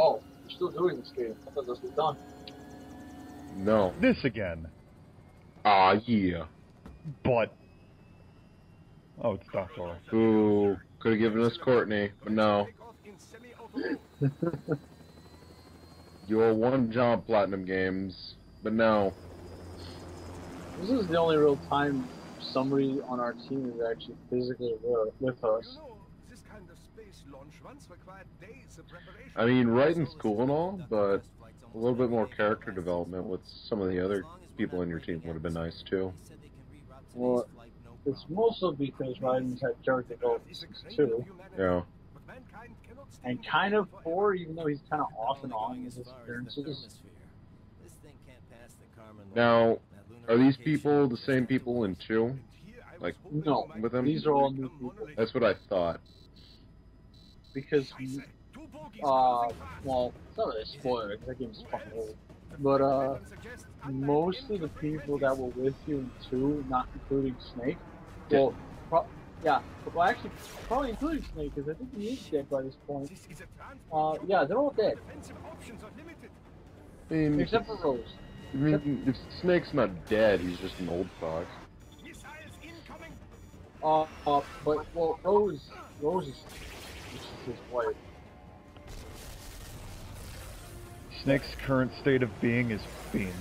Oh, you're still doing this game. I thought this was done. No. This again. Ah, yeah. But... Oh, it's Doctor. Ooh, could have given us Courtney, but no. Your one-job Platinum Games, but no. This is the only real time somebody on our team is actually physically with us. I mean, writing's cool and all, but a little bit more character development with some of the other people in your team would have been nice too. Well, it's mostly because Ryden's had character development too. Yeah. And kind of 4, even though he's kind of off and on with his appearances. Now, are these people the same people in 2? Like, no, with them? These are all new people. That's what I thought. Because, well, it's not really a spoiler, because that game's fucking old. But, most of the people that were with you in 2, not including Snake, well, well, actually, probably including Snake, because I think he is dead by this point. Yeah, they're all dead. I mean, except for Rose. I mean, if Snake's not dead, he's just an old fox. But, well, Rose is his wife. Snake's current state of being is beans.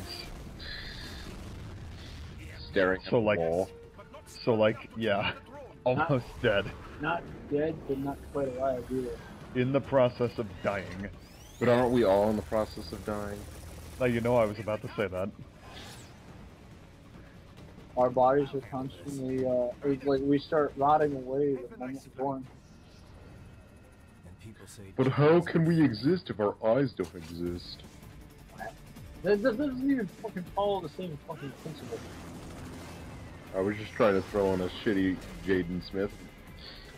Staring at the wall. So, like, yeah. Almost dead. Not dead, but not quite alive either. In the process of dying. But aren't we all in the process of dying? Now, you know I was about to say that. Our bodies are constantly, like, we start rotting away the moment we're born. But how can we exist if our eyes don't exist? That doesn't even fucking follow the same fucking principle. I was just trying to throw in a shitty Jaden Smith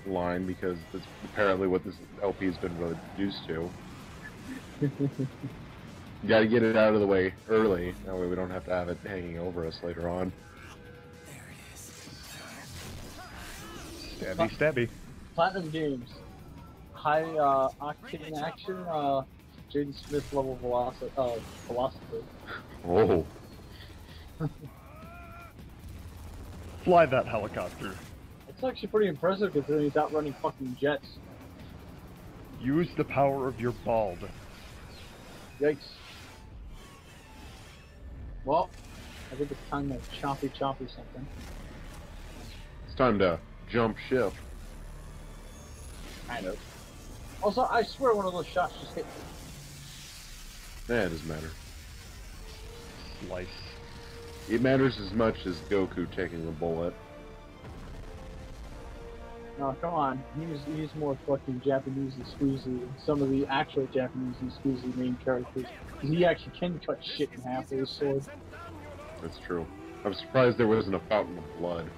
line because that's apparently what this LP has been reduced to. You gotta get it out of the way early, that way we don't have to have it hanging over us later on. Stabby, stabby. Platinum Games. High, octane action, Jaden Smith level philosophy. Oh. Fly that helicopter. It's actually pretty impressive considering he's outrunning fucking jets. Use the power of your bald. Yikes. Well, I think it's time to choppy something. It's time to jump ship. Kind of. Also, I swear one of those shots just hit me. Nah, it doesn't matter. Slice. It matters as much as Goku taking the bullet. No, come on. He's more fucking Japanese and squeezy than some of the actual Japanese and squeezy main characters. He actually can cut shit in half with his sword. That's true. I'm surprised there wasn't a fountain of blood.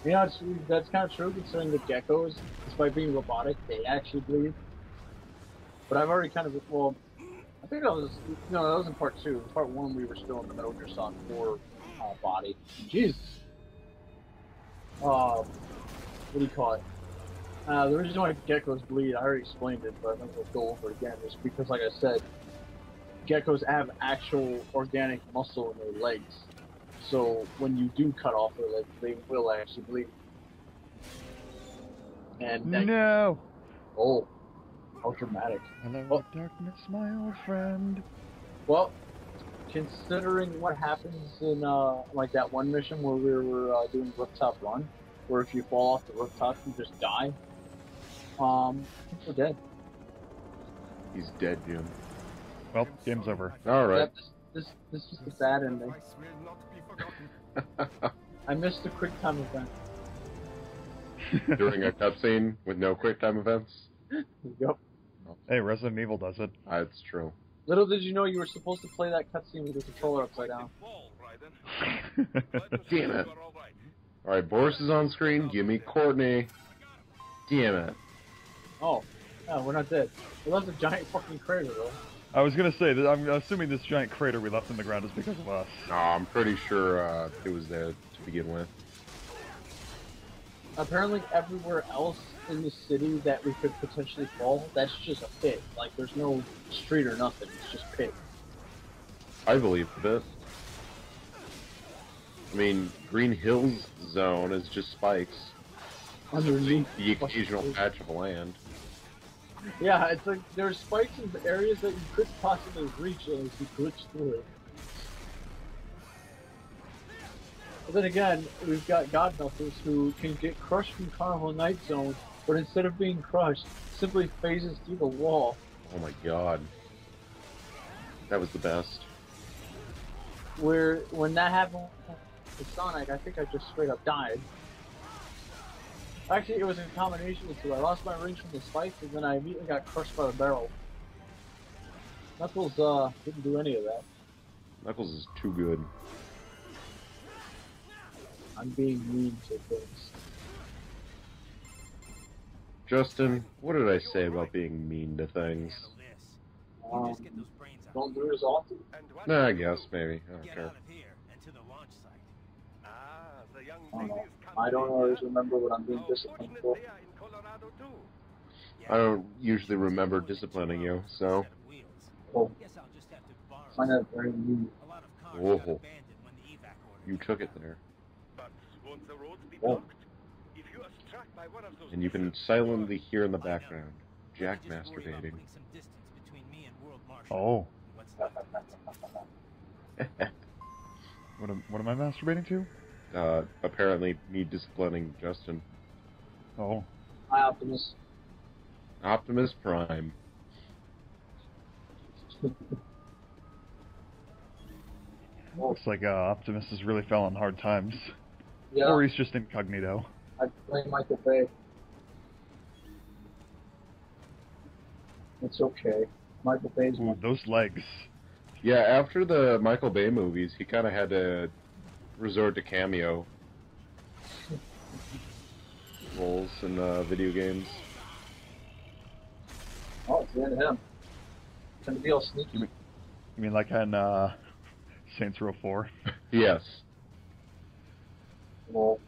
You know, that's kind of true considering the geckos, despite being robotic, they actually bleed. But I've already kind of, well, I think that was in part 2. In part 1 we were still in the Metal Gear Solid 4 body. Jesus. What do you call it? The reason why geckos bleed, I already explained it, but I'm going to go over it again, is because, like I said, geckos have actual organic muscle in their legs. So when you do cut off their legs, they will actually bleed. And no! Oh, how dramatic. Hello, darkness, my old friend. Well, considering what happens in, like that one mission where we were doing rooftop run, where if you fall off the rooftop, you just die, I think we're dead. He's dead, Jim. Well, game's over. Alright. Yeah, this is the bad ending. I missed the quick time event. During a cutscene with no quick time events? Yep. Hey, Resident Evil does it. That's true. Little did you know you were supposed to play that cutscene with the controller upside down. Damn it. Alright, Boris is on screen. Give me Courtney. Damn it. Oh. No, we're not dead. We left a giant fucking crater, though. I was gonna say that I'm assuming this giant crater we left in the ground is because of us. No, I'm pretty sure it was there to begin with. Apparently everywhere else in the city that we could potentially fall, that's just a pit. Like, there's no street or nothing. It's just pit. I believe it. I mean, Green Hills zone is just spikes. Underneath The occasional patch of land. Yeah, it's like there's spikes in areas that you couldn't possibly reach unless you glitch through it. But then again, we've got Godknuckles who can get crushed from Carnival Night Zone, but instead of being crushed, simply phases through the wall. Oh my god. That was the best. Where, when that happened with Sonic, I think I just straight up died. Actually, it was a combination of two. I lost my range from the spikes, and then I immediately got crushed by the barrel. Knuckles, didn't do any of that. Knuckles is too good. I'm being mean to things. Justin, what did I say about being mean to things? Don't do it as often. Nah, I guess, maybe. I don't care. I don't always remember what I'm being disciplined for. I don't usually remember disciplining you, so... Oh. I find that very mean. Whoa. You took it there. Oh. And you can silently hear in the background, Jack masturbating. Oh. What am I masturbating to? Apparently me disciplining Justin. Oh. Hi, Optimus. Optimus Prime. Looks like Optimus has really fell on hard times. Yeah. Or he's just incognito. I blame Michael Bay. It's okay. Michael Bay's Ooh, those legs. Yeah, after the Michael Bay movies, he kind of had to resort to cameo roles in video games. Oh, it's the end of him. Trying to be all sneaky. You mean like in Saints Row 4? Yes. Well,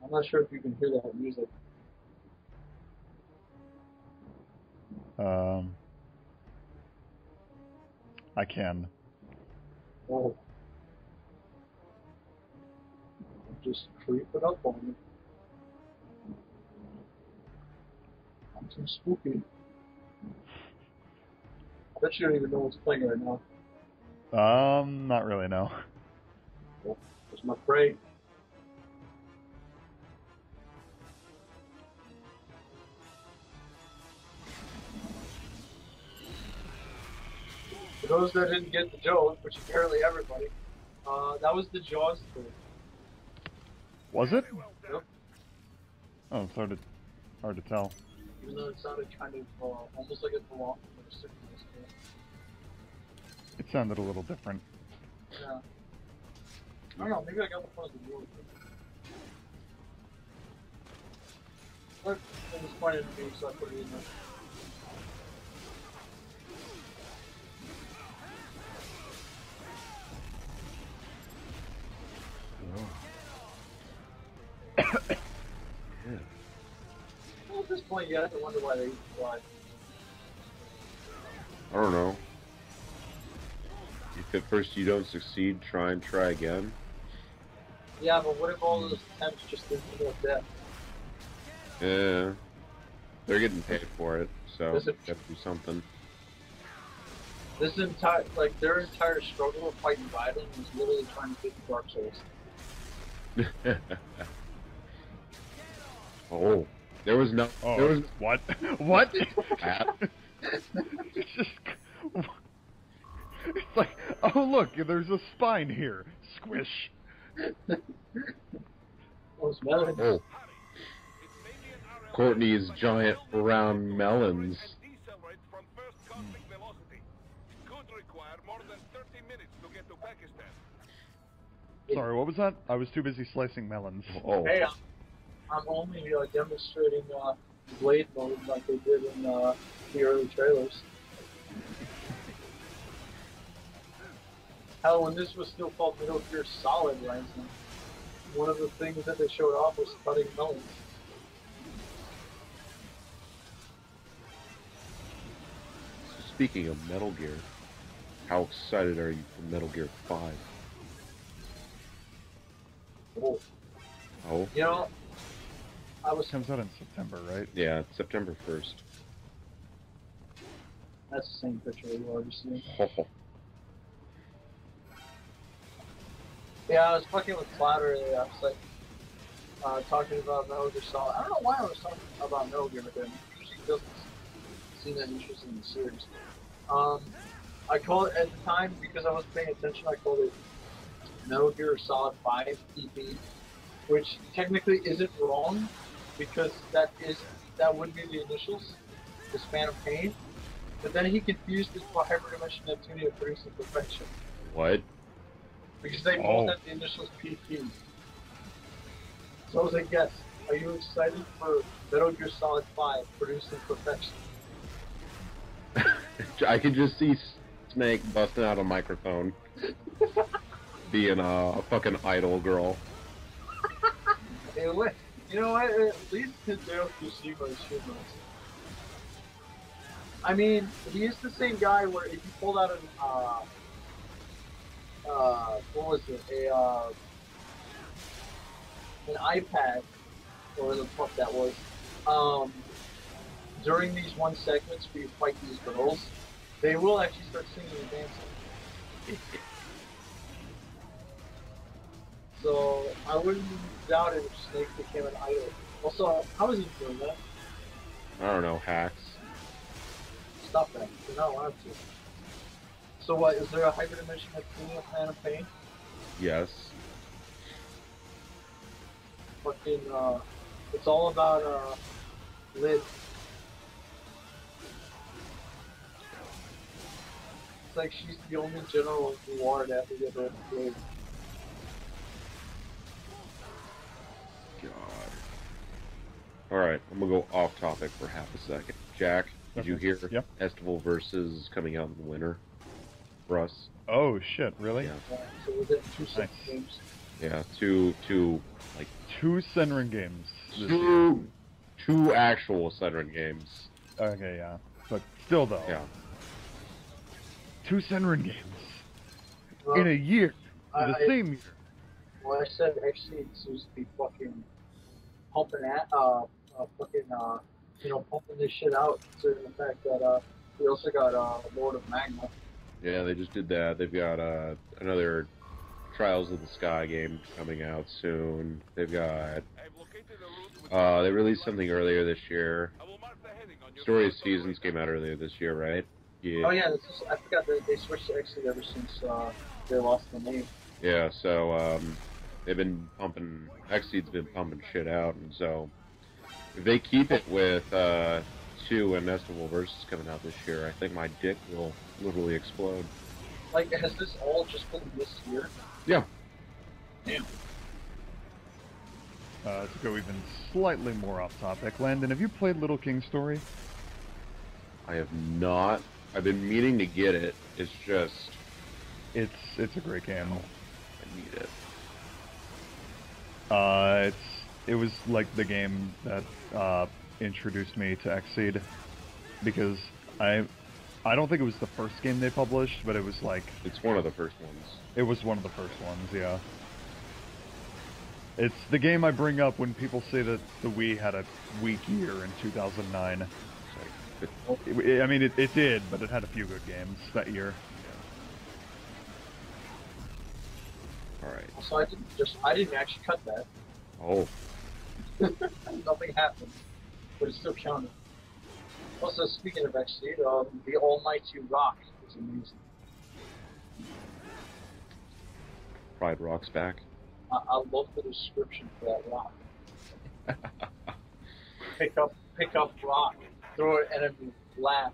I'm not sure if you can hear that music. I can. Oh. Just creep it up on me. I'm too spooky. I bet you don't even know what's playing right now. Not really, no. Well, there's my prey. For those that didn't get the joke, which apparently everybody, that was the Jaws thing. Was it? Yep. Oh, it's hard to tell. Even though it sounded kind of almost like it belonged to the sickness. It sounded a little different. Yeah. I don't know, maybe I got the fun of the world. But it was pointed at me, so I put it in there. Well, at this point, you have to wonder why they fly. I don't know. If at first you don't succeed, try again. Yeah, but what if all those attempts just lead to their death? Yeah. They're getting paid for it, so Does they it- have to do something. This entire, like, their entire struggle of fighting Raiden was literally trying to beat Dark Souls. Oh. There was no... Oh, There was... what? What? It's just... It's like, oh look, there's a spine here. Squish. Those melons. Oh. Courtney's giant round melons. Sorry, what was that? I was too busy slicing melons. Oh. Hey, I'm only demonstrating blade mode like they did in the early trailers. Hell, when this was still called Metal Gear Solid Rising, one of the things that they showed off was cutting melons. Speaking of Metal Gear, how excited are you for Metal Gear 5? Oh. Oh? You know, I was. It comes out in September, right? Yeah, it's September 1st. That's the same picture that you already seen. Oh. Yeah, I was fucking with Cloud earlier. I was like, talking about Metal Gear Solid. I don't know why I was talking about Metal Gear with him. Usually he doesn't seem that interested in the series. I called it at the time because I was paying attention. I called it Metal Gear Solid 5 EP, which technically isn't wrong because that would be the initials, the Span of Pain. But then he confused it for Hyperdimension Neptunia producing perfection. What? Because they both have the initials PP. So I was like, yes, are you excited for Metal Gear Solid 5 producing perfection? I could just see Snake busting out a microphone, being a fucking idol girl. Hey, wait, you know what? At least Hideo Kojima is humorous. I mean, he is the same guy where if you pulled out what was it? An iPad, or the fuck that was, during these one segments where you fight these girls, they will actually start singing and dancing. So I wouldn't doubt it if Snake became an idol. Also, how is he doing that? I don't know, hacks. Stop that. You're not allowed to. So what, is there a hyperdimension Neptunia Plan of Pain? Yes. Fucking, it's all about, Liv. It's like she's the only general who are to ever get her blade. God. Alright, I'm gonna go off topic for half a second. Jack, did you hear Estival Versus coming out in the winter for us? Oh shit, really? Yeah. So we're getting two sets of games. Yeah, like... Two Senran games this year. Two actual Senran games. Okay, yeah. But still though. Yeah. Two Senran games. Well, in a year. The same year. Well, I said actually it seems to be fucking pumping pumping this shit out, considering the fact that, we also got, Lord of Magma. Yeah, they just did that. They've got, another Trials of the Sky game coming out soon. They've got, they released something earlier this year. Story of Seasons came out earlier this year, right? Yeah. Oh yeah, I forgot that they switched to Exit ever since, they lost the name. Yeah, so, they've been pumping, Xseed's been pumping shit out, and so, if they keep it with, 2 and Estival Versus coming out this year, I think my dick will literally explode. Like, has this all just been this year? Yeah. Damn. To go even slightly more off topic, Landon, have you played Little King's Story? I have not. I've been meaning to get it. It's just... It's a great game. I need it. It was like the game that introduced me to Xseed, because I don't think it was the first game they published, but it was like... It's one of the first ones. It was one of the first ones, yeah. It's the game I bring up when people say that the Wii had a weak year in 2009. I mean, it did, but it had a few good games that year. Yeah. Alright. So I didn't actually cut that. Oh. Nothing happened. But it still counted. Also, speaking of Xseed, the Almighty Rock is amazing. Pride Rock's back. I love the description for that rock. pick up rock, throw it at enemy, laugh.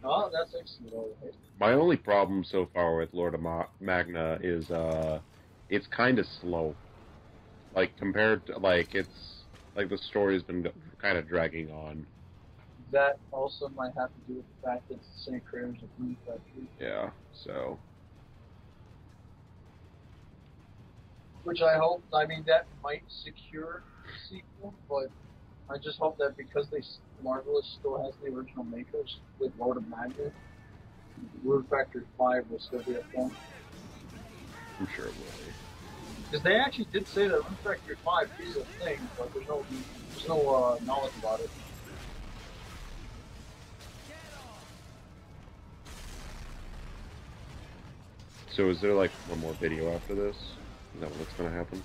Oh, that's excellent. Right. My only problem so far with Lord of Magna is, it's kind of slow. Like, compared to, like, it's, like, the story's been kind of dragging on. that also might have to do with the fact that it's the same creators of Rune Factory. Yeah, so. Which I hope, I mean, that might secure a sequel, but I just hope that because Marvelous still has the original makers with Lord of Magic, Rune Factory 5 will still be a thing. I'm sure it will be. Because they actually did say that Rune Factory 5 is a thing, but there's no knowledge about it. So is there like one more video after this? Is that what's gonna happen?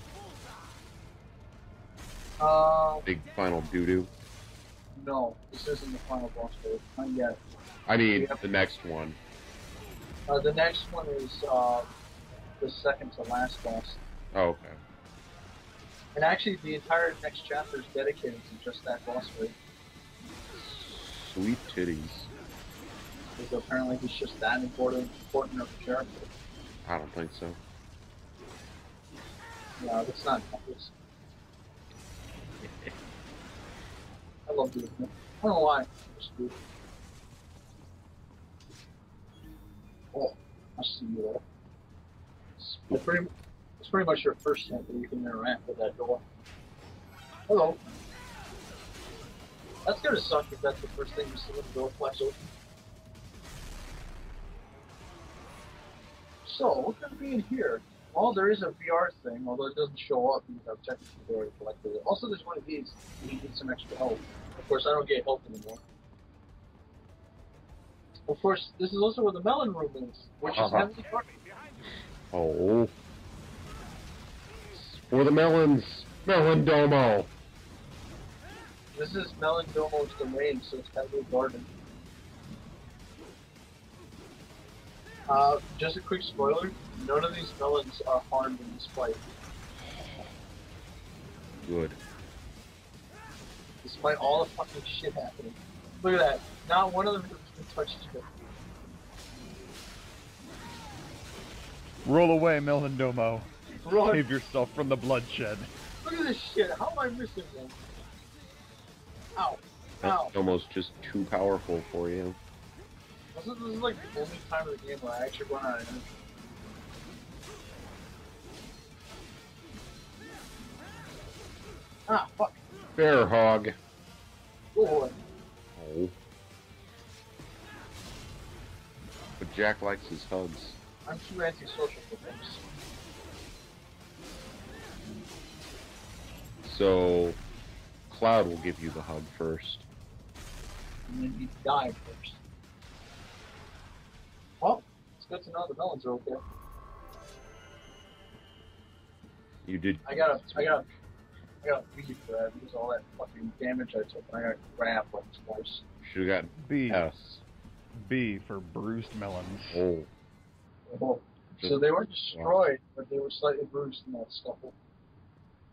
Big final doo-doo? No, this isn't the final boss fight. Not yet. I mean, the next one. The next one is the second to last boss. Oh, okay. And actually, the entire next chapter is dedicated to just that boss fight. Sweet titties. Because apparently he's just that important of a character. I don't think so. No, that's not obvious. I love doing it. I don't know why. Just do it. Oh, I see you there. It's pretty much your first hint that you can interact with that door. Hello. That's gonna suck if that's the first thing you see when the door flies open. So, what could be in here? Well, there is a VR thing, although it doesn't show up because I've technically already collected it. Also, there's one of these if you need some extra help. Of course, I don't get help anymore. Of course, this is also where the melon room is, which is heavily guarded. Oh. For the melons! Melon Domo! This is Melon Domo's domain, so it's heavily guarded. Just a quick spoiler, none of these melons are harmed in this fight. Good. Despite all the fucking shit happening. Look at that. Not one of them has been touched yet. Roll away, Melindomo. Run. Save yourself from the bloodshed. Look at this shit. How am I missing one? Ow. Ow. That's almost just too powerful for you. This is like the only time of the game where I actually run out of energy. Ah, fuck. Bear hog. Oh, Oh. But Jack likes his hugs. I'm too antisocial for this. So, Cloud will give you the hug first. And then you die first. Well, it's good to know the melons are okay. You did. I got a B for that because all that fucking damage I took. I got grabbed like twice. Should have gotten B. S. B for bruised melons. Oh. Oh. So they weren't destroyed, but they were slightly bruised in that scuffle.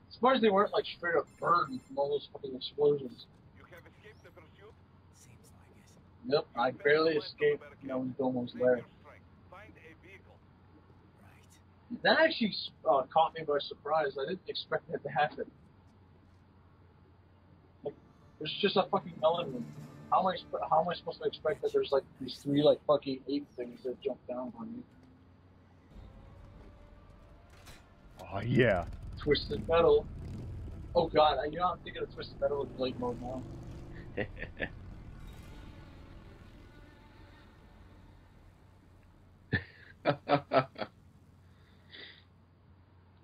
As far as they weren't like straight up burned from all those fucking explosions. You have escaped the pursuit? Seems like it. Yep, I barely escaped Domo's lair. Find a vehicle. Right. That actually caught me by surprise. I didn't expect that to happen. Like, there's just a fucking melon room. How am I supposed to expect that there's like these three like fucking ape things that jump down on you? Oh, yeah. Twisted Metal. Oh god, I'm thinking of Twisted Metal in Blade mode now.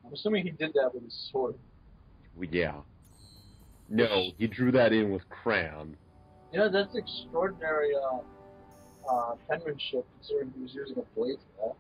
I'm assuming he did that with his sword. Well, yeah. No, he drew that in with crayon. Yeah, that's extraordinary penmanship considering he was using a blade for that.